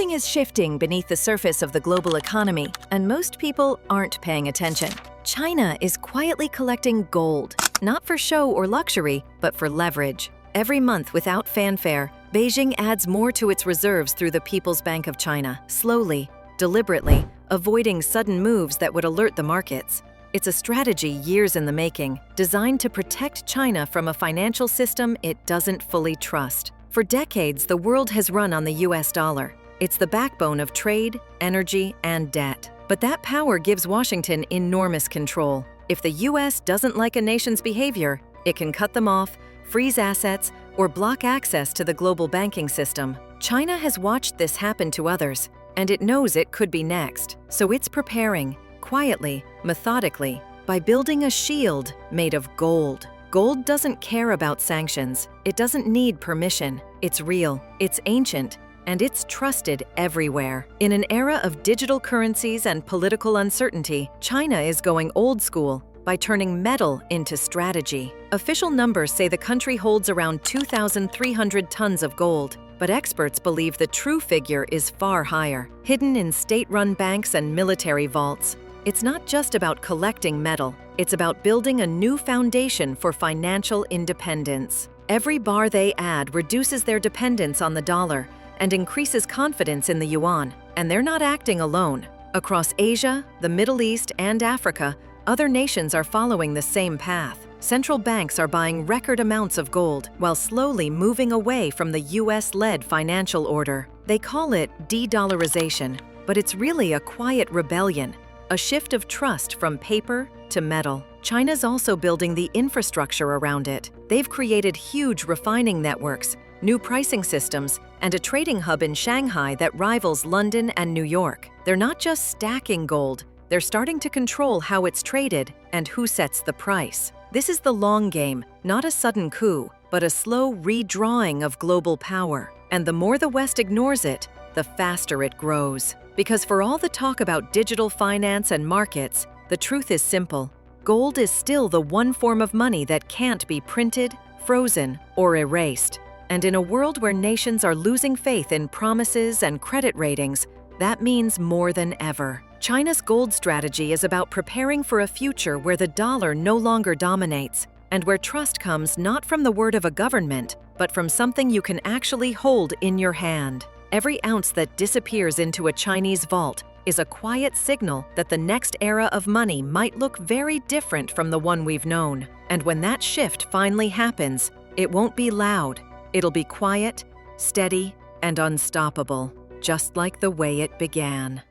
Something is shifting beneath the surface of the global economy, and most people aren't paying attention. China is quietly collecting gold, not for show or luxury, but for leverage. Every month, without fanfare, Beijing adds more to its reserves through the People's Bank of China, slowly, deliberately, avoiding sudden moves that would alert the markets. It's a strategy years in the making, designed to protect China from a financial system it doesn't fully trust. For decades, the world has run on the U.S. dollar. It's the backbone of trade, energy, and debt. But that power gives Washington enormous control. If the U.S. doesn't like a nation's behavior, it can cut them off, freeze assets, or block access to the global banking system. China has watched this happen to others, and it knows it could be next. So it's preparing, quietly, methodically, by building a shield made of gold. Gold doesn't care about sanctions. It doesn't need permission. It's real, it's ancient, and it's trusted everywhere. In an era of digital currencies and political uncertainty, China is going old school by turning metal into strategy. Official numbers say the country holds around 2,300 tons of gold, but experts believe the true figure is far higher. Hidden in state-run banks and military vaults, it's not just about collecting metal, it's about building a new foundation for financial independence. Every bar they add reduces their dependence on the dollar and increases confidence in the yuan. And they're not acting alone. Across Asia, the Middle East, and Africa, other nations are following the same path. Central banks are buying record amounts of gold while slowly moving away from the US-led financial order. They call it de-dollarization, but it's really a quiet rebellion, a shift of trust from paper to metal. China's also building the infrastructure around it. They've created huge refining networks, new pricing systems, and a trading hub in Shanghai that rivals London and New York. They're not just stacking gold, they're starting to control how it's traded and who sets the price. This is the long game, not a sudden coup, but a slow redrawing of global power. And the more the West ignores it, the faster it grows. Because for all the talk about digital finance and markets, the truth is simple. Gold is still the one form of money that can't be printed, frozen, or erased. And in a world where nations are losing faith in promises and credit ratings, that means more than ever. China's gold strategy is about preparing for a future where the dollar no longer dominates, and where trust comes not from the word of a government, but from something you can actually hold in your hand. Every ounce that disappears into a Chinese vault is a quiet signal that the next era of money might look very different from the one we've known. And when that shift finally happens, it won't be loud. It'll be quiet, steady, and unstoppable, just like the way it began.